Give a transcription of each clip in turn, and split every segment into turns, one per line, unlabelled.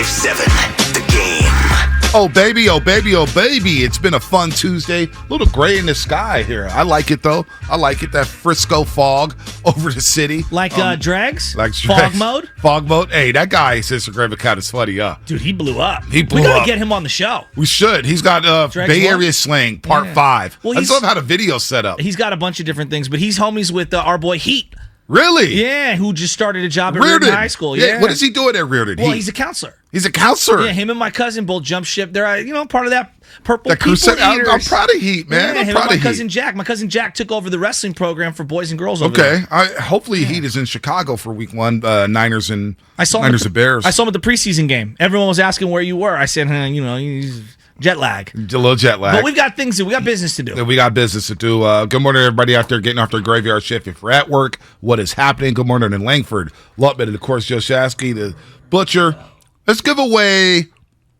95.7 The Game.
Oh, baby, oh, baby, oh, baby. It's been a fun Tuesday. A little gray in the sky here. I like it, though. I like it. That Frisco fog over the city.
Like Dregs?
Like
Fog mode?
Fog mode. Hey, that guy's Instagram account is funny,
Dude, he blew up.
He blew
We got
up.
to get him on the show.
We should. He's got
Dregs
Bay
what?
Area Slang, Part 5.
Well,
I just love how the video's set up.
He's got a bunch of different things, but he's homies with our boy Heat.
Really?
Yeah, who just started a job at Reardon High School. Yeah.
What is he doing at Reardon?
Well, he's a counselor.
He's a counselor.
Yeah, him and my cousin both jump ship. They're part of that purple
That
people
crusade.
eaters.
I'm proud of Heat, man.
Yeah,
I'm
him
proud
and my
of
cousin
Heat.
Jack. My cousin Jack took over the wrestling program for boys and girls over there.
Okay. Hopefully Heat is in Chicago for week 1. Niners and Niners and Bears.
I saw him at the preseason game. Everyone was asking where you were. I said, he's jet lag.
A little jet lag.
But we've got things to do. We got business to do.
We got business to do. Good morning, everybody out there getting off their graveyard shift. If you're at work, what is happening? Good morning in Langford. Lutman and, of course, Joe Shasky, the butcher. Let's give away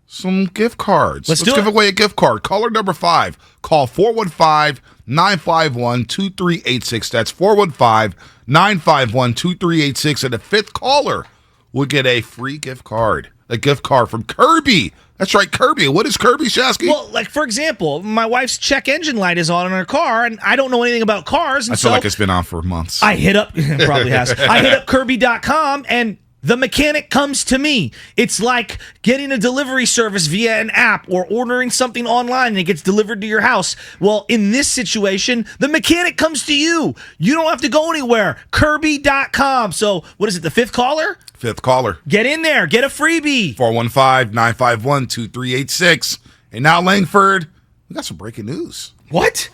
some gift cards. Let's give away a gift card. Caller number 5. Call 415-951-2386. That's 415-951-2386. And the 5th caller will get a free gift card. A gift card from Kirby. That's right, Kirby. What is Kirby, Shasky?
Well, like, for example, my wife's check engine light is on in her car, and I don't know anything about cars. And
I feel like it's been on for months.
I hit up, probably has. I hit up Kirby.com, and the mechanic comes to me. It's like getting a delivery service via an app or ordering something online and it gets delivered to your house. Well, in this situation, the mechanic comes to you. You don't have to go anywhere. Kirby.com. So, what is it, the 5th caller?
5th caller.
Get in there. Get a freebie.
415-951-2386. And now, Langford, we got some breaking news.
What?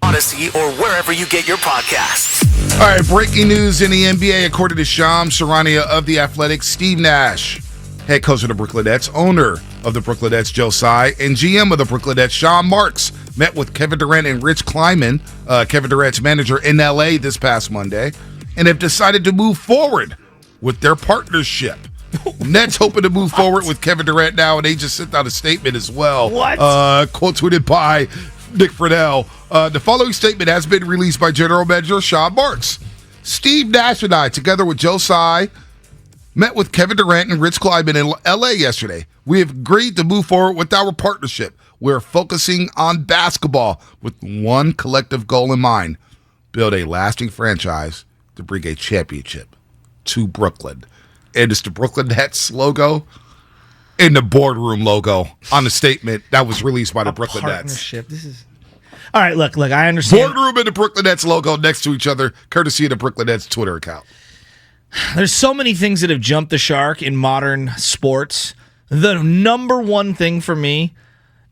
Odyssey or wherever you get your podcasts.
All right, breaking news in the NBA. According to Shams Charania of The Athletic, Steve Nash, head coach of the Brooklyn Nets, owner of the Brooklyn Nets, Joe Tsai, and GM of the Brooklyn Nets, Sean Marks, met with Kevin Durant and Rich Kleiman, Kevin Durant's manager, in L.A. this past Monday, and have decided to move forward with their partnership. Nets hoping to move forward with Kevin Durant now, and they just sent out a statement as well.
What?
Quote tweeted by Nick Friedel. The following statement has been released by General Manager Sean Marks. Steve Nash and I, together with Joe Tsai, met with Kevin Durant and Rich Kleiman in L.A. yesterday. We have agreed to move forward with our partnership. We're focusing on basketball with one collective goal in mind: build a lasting franchise to bring a championship to Brooklyn. And it's the Brooklyn Nets logo and the boardroom logo on the statement that was released by the Brooklyn Nets.
Partnership. This is... All right, look, I understand.
Boardroom and the Brooklyn Nets logo next to each other, courtesy of the Brooklyn Nets Twitter account.
There's so many things that have jumped the shark in modern sports. The number one thing for me,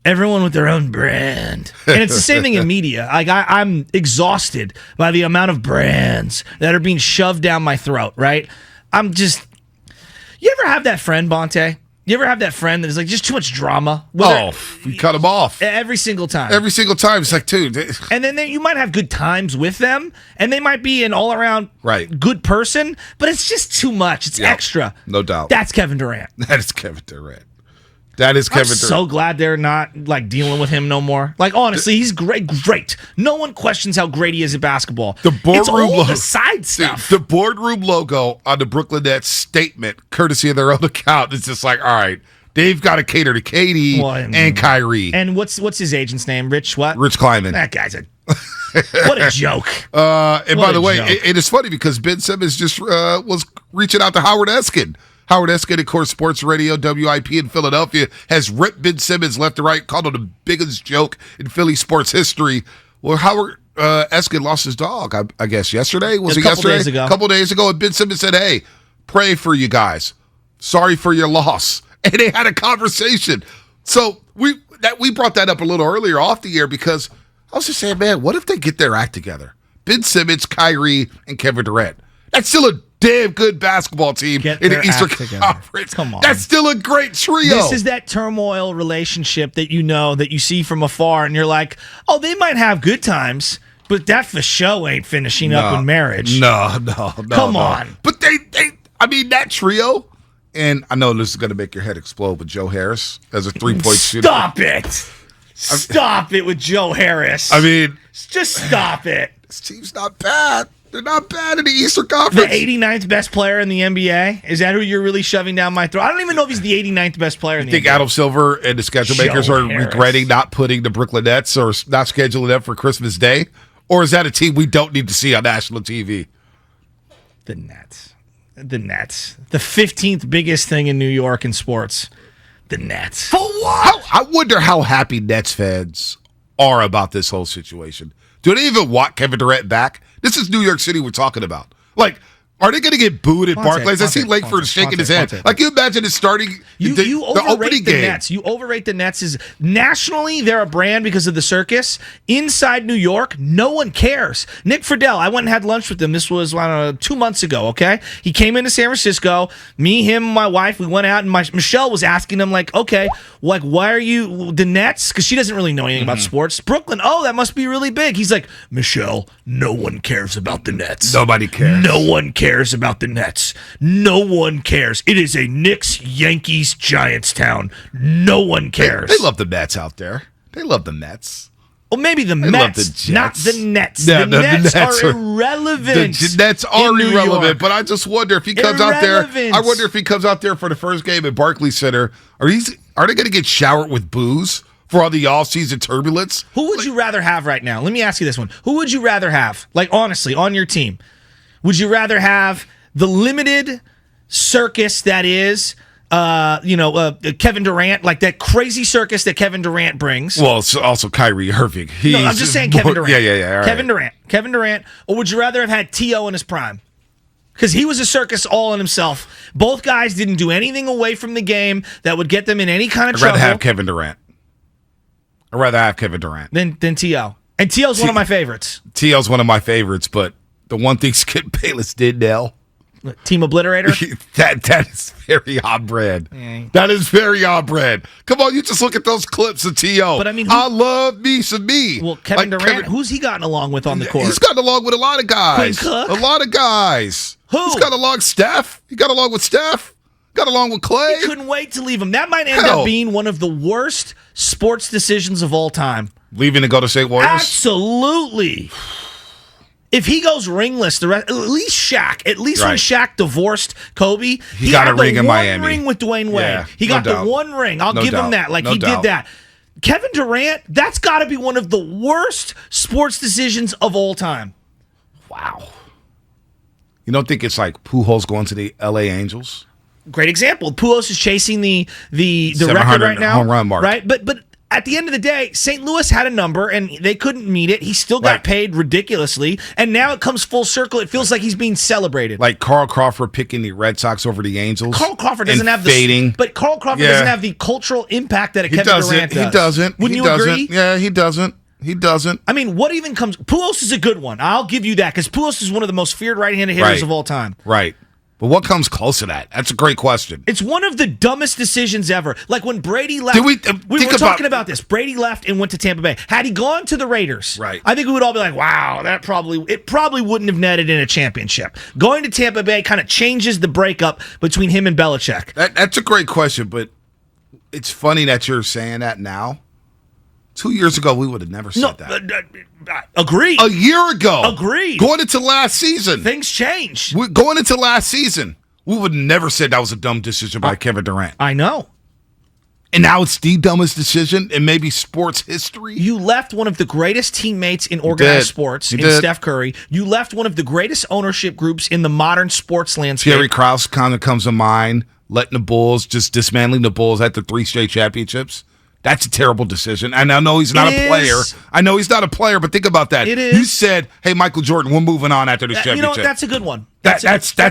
everyone with their own brand. And it's the same thing in media. Like I'm exhausted by the amount of brands that are being shoved down my throat, right? You ever have that friend, Bonte? You ever have that friend that is like just too much drama?
You cut them off.
Every single time.
Every single time. It's like, dude.
And then you might have good times with them, and they might be an all-around good person, but it's just too much. It's extra.
No doubt.
That's Kevin Durant.
That is Kevin Durant. That is Kevin Durant.
I'm so glad they're not like dealing with him no more. Like, honestly, he's great. No one questions how great he is at basketball.
The boardroom
it's all
logo,
the side stuff.
The boardroom logo on the Brooklyn Nets statement, courtesy of their own account, is just like, all right, they've got to cater to Katie and Kyrie.
And what's his agent's name? Rich what?
Rich Kleiman.
That guy's what a joke.
And by the way, it is funny because Ben Simmons just was reaching out to Howard Eskin. Howard Eskin, of course, Sports Radio, WIP in Philadelphia, has ripped Ben Simmons left to right, called him the biggest joke in Philly sports history. Well, Howard Eskin lost his dog, I guess, yesterday. Was it yesterday?
A
couple days ago. And Ben Simmons said, hey, pray for you guys. Sorry for your loss. And they had a conversation. So we brought that up a little earlier off the air because I was just saying, man, what if they get their act together? Ben Simmons, Kyrie, and Kevin Durant. That's still a damn good basketball team in the Eastern Conference.
Come on.
That's still a great trio.
This is that turmoil relationship that that you see from afar, and you're like, oh, they might have good times, but that for sure ain't finishing up in marriage.
No.
Come on.
But they, that trio And I know this is going to make your head explode, but Joe Harris as a three-point shooter.
Stop it. Stop it with Joe Harris.
I mean,
just stop it.
This team's not bad. They're not bad in the Eastern
The
Conference.
89th best player in the NBA? Is that who you're really shoving down my throat? I don't even know if he's the 89th best player in the
I think
NBA.
Adam Silver and the schedule makers are regretting not putting the Brooklyn Nets or not scheduling them for Christmas Day? Or is that a team we don't need to see on national TV?
The Nets. The 15th biggest thing in New York in sports. The Nets.
For what? I wonder how happy Nets fans are about this whole situation. Do they even want Kevin Durant back? This is New York City we're talking about. Like, are they going to get booed at Barclays? I see Langford shaking his head. Like, you imagine it starting
you
the
overrate
opening
the
game.
Nets. You overrate the Nets. Nationally, they're a brand because of the circus. Inside New York, no one cares. Nick Friedel, I went and had lunch with him. This was, 2 months ago, okay? He came into San Francisco. Me, him, my wife, we went out, and Michelle was asking him, like, okay, like, why are you the Nets? Because she doesn't really know anything about sports. Brooklyn, oh, that must be really big. He's like, Michelle, no one cares about the Nets.
Nobody cares.
No one cares about the Nets. No one cares. It is a Knicks, Yankees, Giants town. No one cares.
They love the Mets out there. They love the Mets.
Well, maybe the
They
Mets,
love the Jets.
not the Nets.
Yeah,
the Nets are
The
irrelevant.
Nets are
in New
irrelevant,
York.
but I just wonder if he comes out there. I wonder if he comes out there for the first game at Barclays Center. Are they going to get showered with booze for all the all-season turbulence?
Who would you rather have right now? Let me ask you this one. Who would you rather have? Like, honestly, on your team. Would you rather have the limited circus that is Kevin Durant, like that crazy circus that Kevin Durant brings?
Well, it's also Kyrie Irving.
No, I'm just saying Kevin Durant.
Yeah.
Kevin Durant. Or would you rather have had T.O. in his prime? Because he was a circus all in himself. Both guys didn't do anything away from the game that would get them in any kind of trouble.
I'd rather have Kevin Durant.
Than T.O. And T.O.'s one of my favorites.
T.O.'s one of my favorites, but the one thing Skip Bayless did now.
Team Obliterator?
that is very on brand. That is very on brand. Come on, you just look at those clips of T.O.
But I mean,
I love me some me.
Well, Kevin Durant, who's he gotten along with on the court?
He's gotten along with a lot of guys.
Quinn Cook?
A lot of guys.
Who?
He's got along Steph. He got along with Steph. Got along with Clay.
He couldn't wait to leave him. That might end up being one of the worst sports decisions of all time.
Leaving to go to St. Warriors?
Absolutely. If he goes ringless, at least Shaq. At least when Shaq divorced Kobe,
he got a ring in Miami.
Ring with Dwayne Wade.
Yeah,
he got the one ring. I'll give him that. Like he did that. Kevin Durant, that's got to be one of the worst sports decisions of all time.
Wow. You don't think it's like Pujols going to the L.A. Angels?
Great example. Pujols is chasing the record right now,
home run mark.
Right? But at the end of the day, St. Louis had a number and they couldn't meet it. He still got paid ridiculously, and now it comes full circle. It feels like he's being celebrated.
Like Carl Crawford picking the Red Sox over the Angels.
Carl Crawford doesn't have but Carl Crawford doesn't have the cultural impact that Kevin Durant does.
He doesn't.
Wouldn't you agree?
Yeah, he doesn't. He doesn't.
I mean, what even comes? Pujols is a good one. I'll give you that because Pujols is one of the most feared right-handed hitters of all time.
Right. But what comes close to that? That's a great question.
It's one of the dumbest decisions ever. Like when Brady left. We were talking about this. Brady left and went to Tampa Bay. Had he gone to the Raiders, I think we would all be like, wow, it probably wouldn't have netted in a championship. Going to Tampa Bay kind of changes the breakup between him and Belichick.
That's a great question, but it's funny that you're saying that now. 2 years ago, we would have never said that.
Agreed.
A year ago.
Agreed.
Going into last season.
Things changed.
Going into last season, we would have never said that was a dumb decision by Kevin Durant.
I know.
And now it's the dumbest decision in maybe sports history.
You left one of the greatest teammates in organized sports in Steph Curry. You left one of the greatest ownership groups in the modern sports landscape.
Jerry Krause kind of comes to mind, letting the Bulls, just dismantling the Bulls after 3 straight championships. That's a terrible decision. And I know he's not a player. I know he's not a player, but think about that.
It is.
You said, hey, Michael Jordan, we're moving on after this championship.
You know what? That's a good one.
That's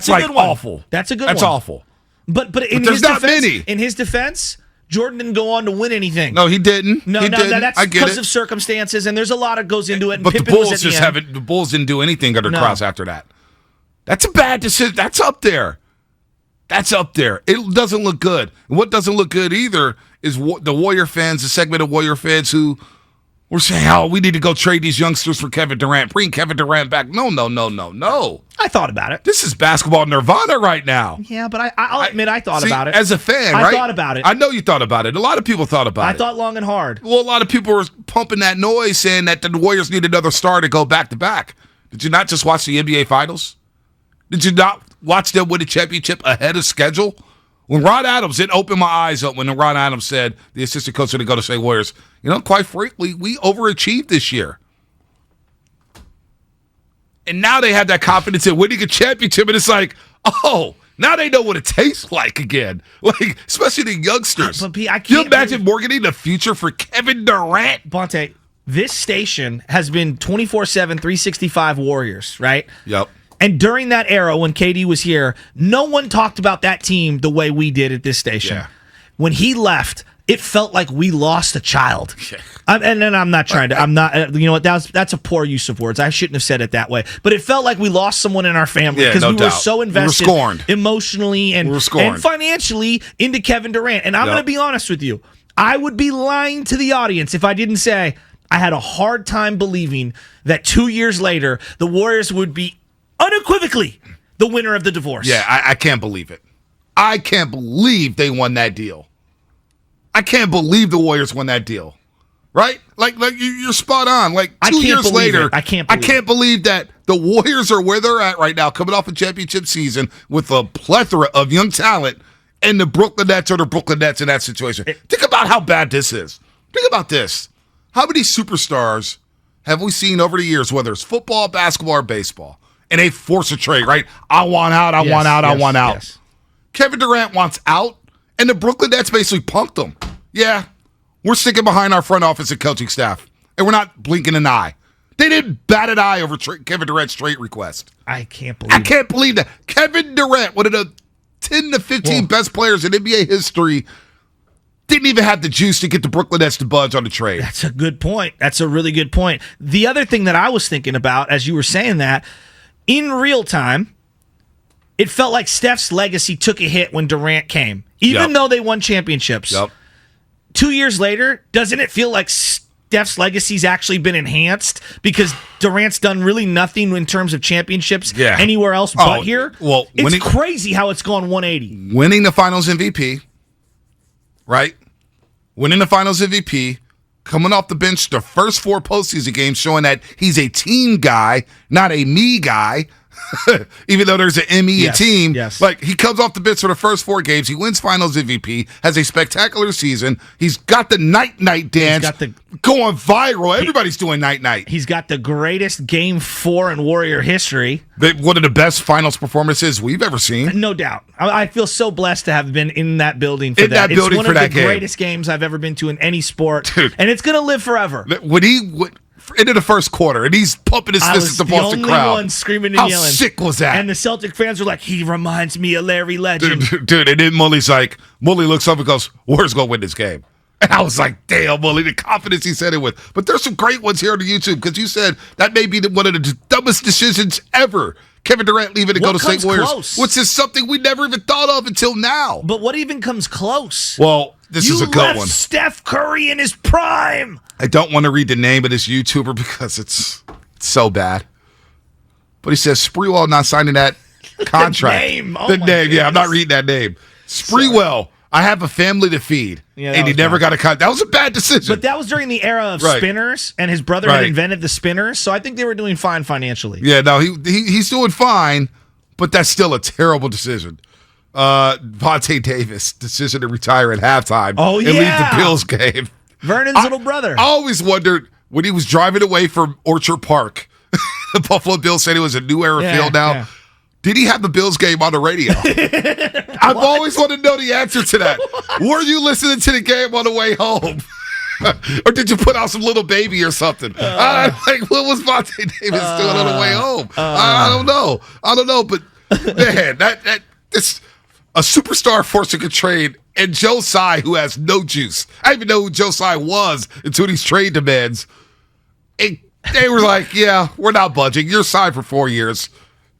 like awful.
That's a good one.
That's awful.
But in
there's not many.
In his defense, Jordan didn't go on to win anything.
No, he didn't.
That's because of circumstances, and there's a lot that goes into it. And
but
Pippen
the Bulls didn't do anything under Krause after that. That's a bad decision. That's up there. That's up there. It doesn't look good. And what doesn't look good either is the Warrior fans, the segment of Warrior fans who We're saying, oh, we need to go trade these youngsters for Kevin Durant. Bring Kevin Durant back. No.
I thought about it.
This is basketball nirvana right now.
Yeah, but I'll admit I thought about it.
As a fan,
I
right?
thought about it.
I know you thought about it. A lot of people thought about it.
I thought long and hard.
Well, a lot of people were pumping that noise saying that the Warriors need another star to go back-to-back. Did you not just watch the NBA Finals? Did you not watch them win a championship ahead of schedule? When Ron Adams, it opened my eyes up when Ron Adams said, the assistant coach of the Golden State Warriors, quite frankly, we overachieved this year. And now they have that confidence in winning a championship, and it's like, oh, now they know what it tastes like again. Like, especially the youngsters.
But P, I can't.
Can you imagine mortgaging the future for Kevin Durant?
Bonte, this station has been 24/7, 365 Warriors, right?
Yep.
And during that era when KD was here, no one talked about that team the way we did at this station.
Yeah.
When he left, it felt like we lost a child.
Yeah.
And then I'm not trying to. I'm not. You know what? That's a poor use of words. I shouldn't have said it that way. But it felt like we lost someone in our family because we were so invested emotionally and financially into Kevin Durant. And I'm going to be honest with you. I would be lying to the audience if I didn't say I had a hard time believing that 2 years later the Warriors would be unequivocally the winner of the divorce.
Yeah, I can't believe it. I can't believe they won that deal. I can't believe the Warriors won that deal. Right? Like you're spot on. Like 2 years later,
I can't
believe that the Warriors are where they're at right now, coming off a championship season with a plethora of young talent, and the Brooklyn Nets are the Brooklyn Nets in that situation. Think about how bad this is. Think about this. How many superstars have we seen over the years, whether it's football, basketball, or baseball, and they force a trade, right? I want out, I want out.
Yes.
Kevin Durant wants out, and the Brooklyn Nets basically punked him. Yeah, we're sticking behind our front office and coaching staff, and we're not blinking an eye. They didn't bat an eye over Kevin Durant's trade request.
I can't believe
that. Kevin Durant, one of the 10 to 15 best players in NBA history, didn't even have the juice to get the Brooklyn Nets to budge on the trade.
That's a good point. That's a really good point. The other thing that I was thinking about as you were saying that, in real time, it felt like Steph's legacy took a hit when Durant came, even though they won championships.
Yep.
2 years later, doesn't it feel like Steph's legacy's actually been enhanced because Durant's done really nothing in terms of championships anywhere else but here?
Well,
it's crazy how it's gone 180.
Winning the Finals MVP, right? Winning the Finals MVP, coming off the bench the first 4 postseason games, showing that he's a team guy, not a me guy. Even though there's an ME a team, like he comes off the bench for the first 4 games, he wins Finals MVP, has a spectacular season. He's got the night dance going viral. Everybody's doing night.
He's got the greatest Game 4 in Warrior history.
One of the best Finals performances we've ever seen.
No doubt. I feel so blessed to have been in that building for that. It's one of the greatest games I've ever been to in any sport, and it's going to live forever.
When he into the first quarter, and he's pumping his fist at the Boston crowd.
I was the only one screaming and yelling.
How sick was that?
And the Celtic fans were like, he reminds me of Larry Legend.
Dude, and then Mully looks up and goes, "Warriors going to win this game." And I was like, damn, Mully, the confidence he said it with. But there's some great ones here on the YouTube, because you said that may be one of the dumbest decisions ever. Kevin Durant leaving to go to St. Warriors, which is something we never even thought of until now.
But what even comes close?
Well, this is a good one.
Steph Curry in his prime.
I don't want to read the name of this YouTuber because it's so bad. But he says Spreewell not signing that contract.
The name.
Yeah, I'm not reading that name. Spreewell, I have a family to feed. Yeah, and he never got a contract. That was a bad decision.
But that was during the era of spinners, and his brother had invented the spinners, so I think they were doing fine financially.
Yeah, no, he's doing fine, but that's still a terrible decision. Vontae Davis, decision to retire at halftime and leave the Bills game.
Vernon's little brother.
I always wondered when he was driving away from Orchard Park, the Buffalo Bills said it was a new era field now. Yeah. Did he have the Bills game on the radio? I've always wanted to know the answer to that. Were you listening to the game on the way home? Or did you put out some Little Baby or something? What was Vontae Davis doing on the way home? I don't know. But man, this a superstar forcing a trade, and Joe Tsai, who has no juice. I didn't even know who Joe Tsai was until these trade demands. And they were like, "Yeah, we're not budging. You're signed for 4 years.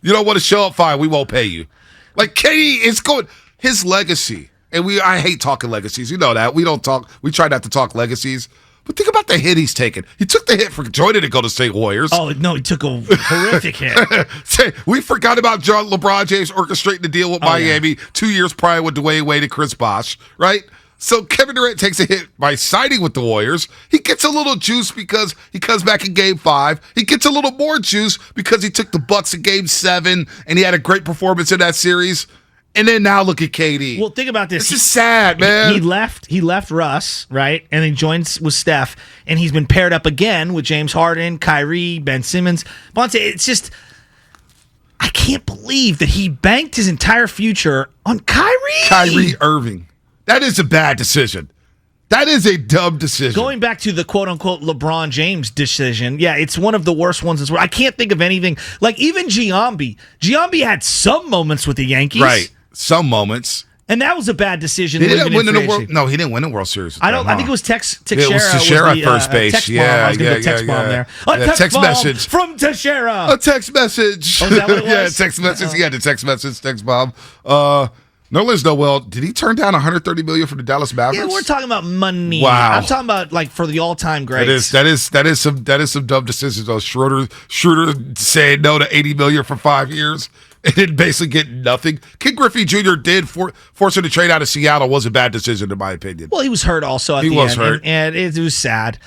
You don't want to show up, fine. We won't pay you." Like, KD is going his legacy, and I hate talking legacies. You know that we don't talk. We try not to talk legacies, But think about the hit he's taken. He took the hit for joining the Golden State Warriors.
Oh, no, he took a horrific hit.
We forgot about LeBron James orchestrating the deal with Miami 2 years prior with Dwayne Wade and Chris Bosh, right? So Kevin Durant takes a hit by siding with the Warriors. He gets a little juice because he comes back in Game 5. He gets a little more juice because he took the Bucks in Game 7, and he had a great performance in that series. And then now look at KD.
Well, think about this.
It's just sad, man.
He left Russ, right? And then joins with Steph. And he's been paired up again with James Harden, Kyrie, Ben Simmons. Bonte, it's just, I can't believe that he banked his entire future on Kyrie.
Kyrie Irving. That is a bad decision. That is a dumb decision.
Going back to the quote-unquote LeBron James decision, yeah, it's one of the worst ones as well. I can't think of anything. Like, even Giambi. Giambi had some moments with the Yankees.
Right. Some moments.
And that was a bad decision.
He didn't win in the World. No, he didn't win the World Series.
I think it was Teixeira.
It was Teixeira at first base.
Text bomb. I was going to go text bomb there. A text bomb
message
from Teixeira.
A text message.
Oh, is that what it was?
Yeah, text message. Yeah, the text message, text bomb. No, Liz Noel, did he turn down $130 million for the Dallas Mavericks?
Yeah, we're talking about money.
Wow.
I'm talking about like for the all-time greats.
That is some dumb decisions. Though Schroeder saying no to $80 million for 5 years and then basically getting nothing. Ken Griffey Jr. did force him to trade out of Seattle. Was a bad decision in my opinion.
Well, he was hurt also at the end.
He was hurt,
and it was sad.